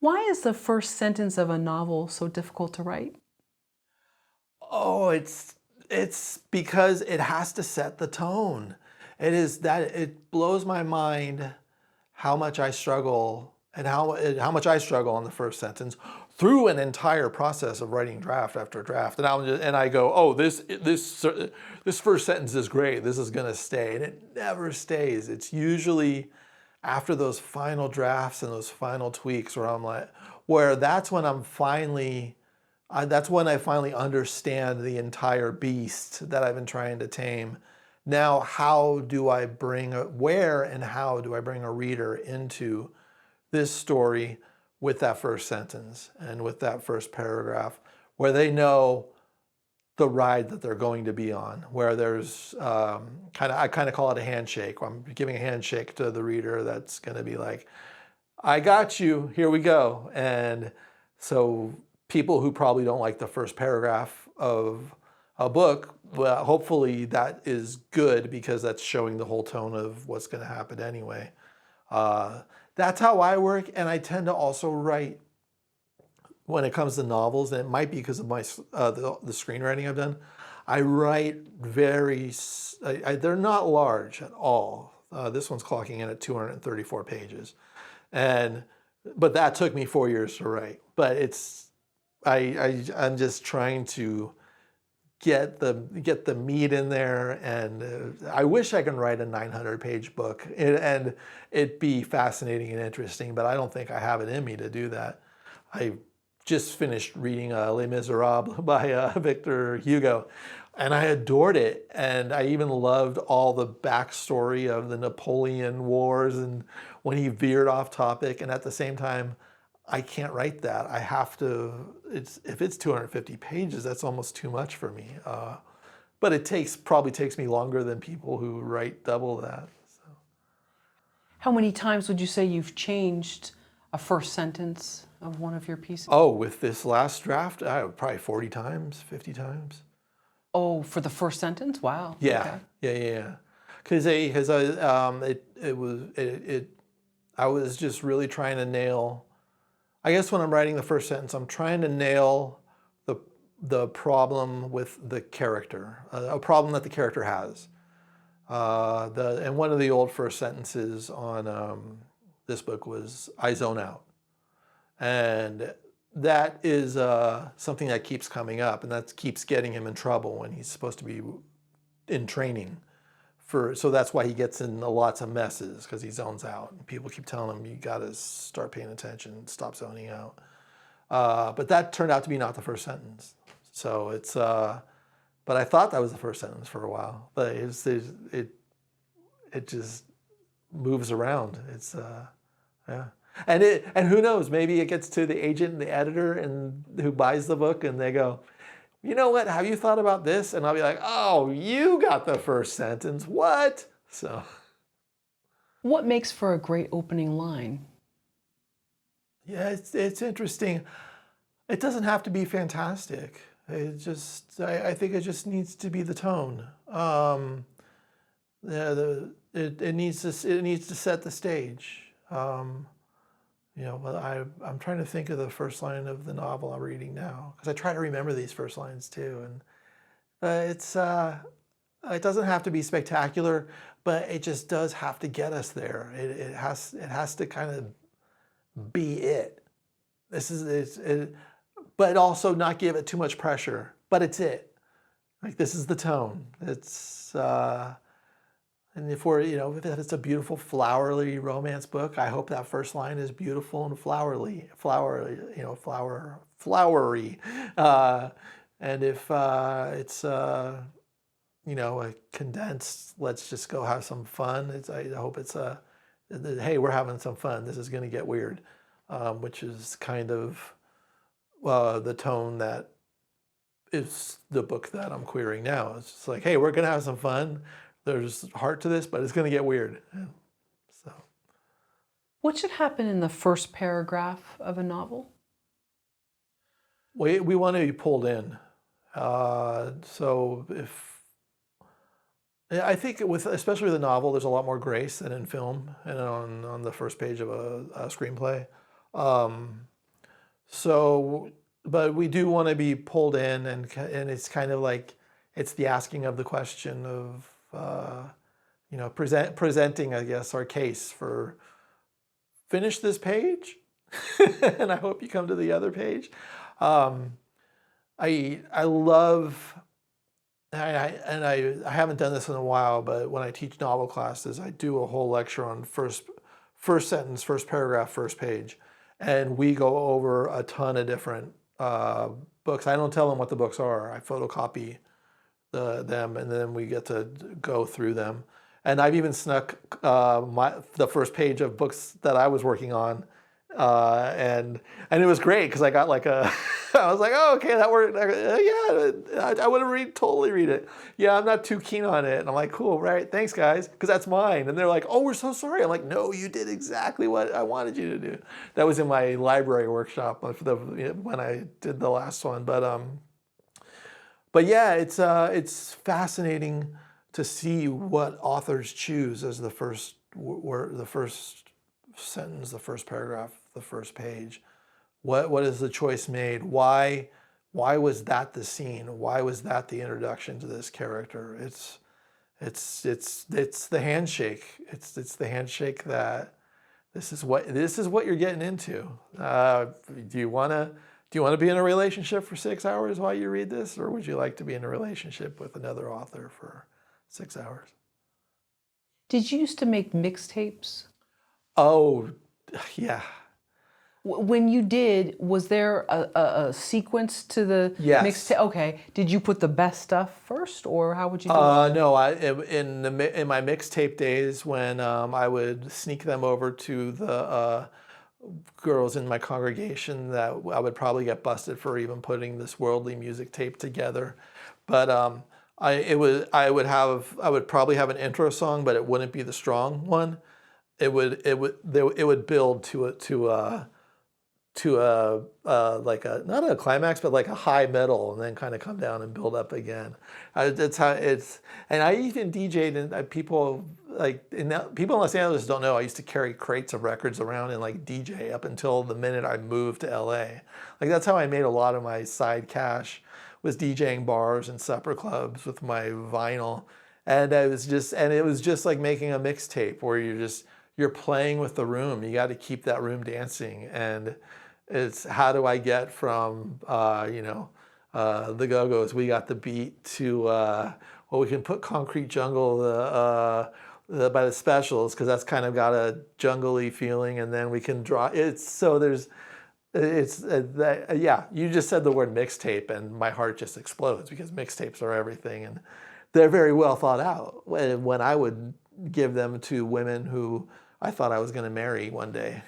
Why is the first sentence of a novel so difficult to write? Oh, it's because it has to set the tone. It is that it blows my mind how much I struggle and how much I struggle on the first sentence through an entire process of writing draft after draft. And I go, oh, this first sentence is great. This is gonna stay, and it never stays. It's usually after those final drafts and those final tweaks where I'm like, where that's when that's when I finally understand the entire beast that I've been trying to tame. Now, where and how do I bring a reader into this story with that first sentence and with that first paragraph, where they know the ride that they're going to be on, where there's I kind of call it a handshake. I'm giving a handshake to the reader that's going to be like, I got you, here we go. And so people who probably don't like the first paragraph of a book, well, hopefully that is good because that's showing the whole tone of what's going to happen anyway. That's how I work, and I tend to also write when it comes to novels, and it might be because of the screenwriting I've done. I write they're not large at all. This one's clocking in at 234 pages, but that took me 4 years to write. But I'm just trying to get the meat in there, and I wish I could write a 900-page book and it'd be fascinating and interesting, but I don't think I have it in me to do that. I just finished reading Les Miserables by Victor Hugo, and I adored it, and I even loved all the backstory of the Napoleon Wars and when he veered off topic, and at the same time, I can't write that. I have to, if it's 250 pages, that's almost too much for me. But it probably takes me longer than people who write double that. So. How many times would you say you've changed a first sentence of one of your pieces? Oh, with this last draft, probably 40 times, 50 times. Oh, for the first sentence? Wow. Yeah, okay. Yeah. Because I was just really trying to nail. I guess when I'm writing the first sentence, I'm trying to nail the problem with the character, a problem that the character has. And one of the old first sentences on this book was, I zone out. And that is something that keeps coming up, and that keeps getting him in trouble when he's supposed to be in training. So that's why he gets in lots of messes, because he zones out. And people keep telling him, you got to start paying attention, stop zoning out. But that turned out to be not the first sentence. So but I thought that was the first sentence for a while. But it just moves around. Yeah. And who knows, maybe it gets to the agent and the editor and who buys the book, and they go, you know what, have you thought about this? And I'll be like, oh, you got the first sentence, what? So. What makes for a great opening line? Yeah, it's interesting. It doesn't have to be fantastic. I think it just needs to be the tone. It needs to set the stage. But I'm trying to think of the first line of the novel I'm reading now, because I try to remember these first lines too. And it doesn't have to be spectacular, but it just does have to get us there. It has to kind of be it. But also not give it too much pressure. But it's it. Like, this is the tone. And if it's a beautiful, flowery romance book, I hope that first line is beautiful and flowery. And if it's a condensed, let's just go have some fun. I hope it's hey, we're having some fun. This is going to get weird, which is kind of the tone that is the book that I'm querying now. It's just like, hey, we're going to have some fun. There's heart to this, but it's going to get weird. So, what should happen in the first paragraph of a novel? We want to be pulled in. So I think especially with a novel, there's a lot more grace than in film and on the first page of a screenplay. So, but we do want to be pulled in, and it's kind of like it's the asking of the question of presenting, I guess, our case for finish this page, and I hope you come to the other page. I love. I haven't done this in a while, but when I teach novel classes, I do a whole lecture on first sentence, first paragraph, first page, and we go over a ton of different books. I don't tell them what the books are. I photocopy them, and then we get to go through them. And I've even snuck the first page of books that I was working on, and it was great because I got like I was like, oh, okay, that worked. Yeah, I would totally read it. Yeah, I'm not too keen on it. And I'm like, cool, right? Thanks, guys, because that's mine. And they're like, oh, we're so sorry. I'm like, no, you did exactly what I wanted you to do. That was in my library workshop when I did the last one. But yeah, it's fascinating to see what authors choose as the first word, the first sentence, the first paragraph, the first page. What is the choice made? Why was that the scene? Why was that the introduction to this character? It's the handshake. It's the handshake that this is what you're getting into. Do you want to be in a relationship for 6 hours while you read this, or would you like to be in a relationship with another author for 6 hours? Did you used to make mixtapes? Oh, yeah. When you did, was there a sequence to the Yes. mixtape? Okay. Did you put the best stuff first, or how would you do it? No. In my mixtape days, when I would sneak them over to the girls in my congregation, that I would probably get busted for even putting this worldly music tape together. But I would probably have an intro song, but it wouldn't be the strong one. It would build to a like a not a climax, but like a high middle, and then kind of come down and build up again. That's how it's. And I even DJ'd, and people in Los Angeles don't know. I used to carry crates of records around and like DJ up until the minute I moved to LA. Like that's how I made a lot of my side cash, was DJing bars and supper clubs with my vinyl. And it was just like making a mixtape where you're playing with the room. You got to keep that room dancing. And it's how do I get from the Go-Go's, We Got the Beat, to we can put Concrete Jungle by the Specials, because that's kind of got a jungly feeling, and then we can draw it. So you just said the word mixtape and my heart just explodes, because mixtapes are everything, and they're very well thought out. When I would give them to women who I thought I was going to marry one day.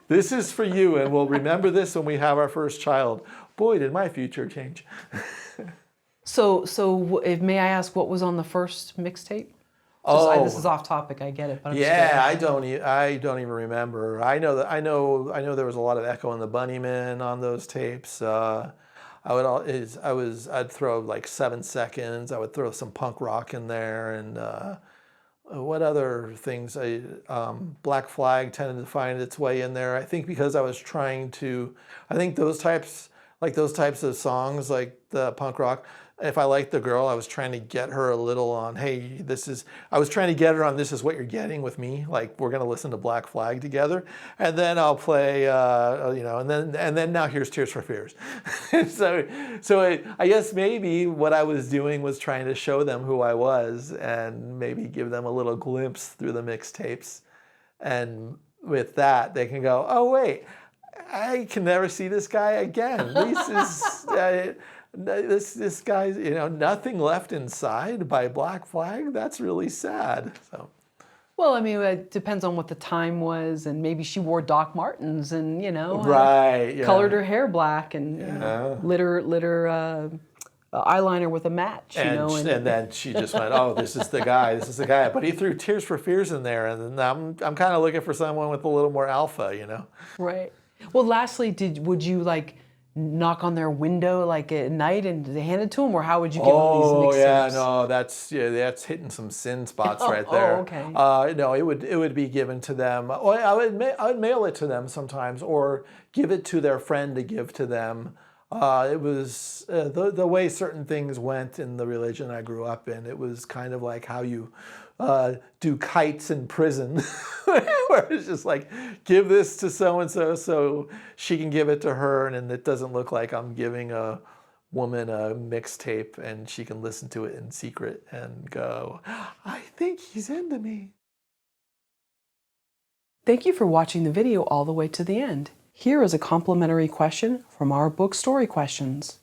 This is for you, and we'll remember this when we have our first child. Boy, did my future change. So if may I ask, what was on the first mixtape? This is off topic. I get it. But I don't even remember. I know there was a lot of Echo and the Bunnymen on those tapes. I'd throw like 7 seconds. I would throw some punk rock in there, and what other things? Black Flag tended to find its way in there. I think because I was trying to. I think those types of songs, like the punk rock. If I liked the girl, I was trying to get her a little on, hey, I was trying to get her on, this is what you're getting with me. Like, we're going to listen to Black Flag together. And then I'll play, and then now here's Tears for Fears. I guess maybe what I was doing was trying to show them who I was, and maybe give them a little glimpse through the mixtapes. And with that, they can go, oh, wait, I can never see this guy again. This guy's, Nothing Left Inside by Black Flag. That's really sad. So. Well, I mean, it depends on what the time was, and maybe she wore Doc Martens, and right, yeah. Colored her hair black, and lit her eyeliner with a match, and then she just went, oh, this is the guy. But he threw Tears for Fears in there, and I'm kind of looking for someone with a little more alpha, Right. Well, lastly, would you knock on their window like at night and hand it to them, or how would you give them these Oh yeah, mixtapes? no, that's hitting some sin spots Oh, right there. oh, okay. No, it would be given to them. Or I would mail it to them sometimes, or give it to their friend to give to them. It was the way certain things went in the religion I grew up in. It was kind of like how you do kites in prison, where it's just like, give this to so and so so she can give it to her, and it doesn't look like I'm giving a woman a mixtape and she can listen to it in secret and go, I think he's into me. Thank you for watching the video all the way to the end. Here is a complimentary question from our book Story Questions.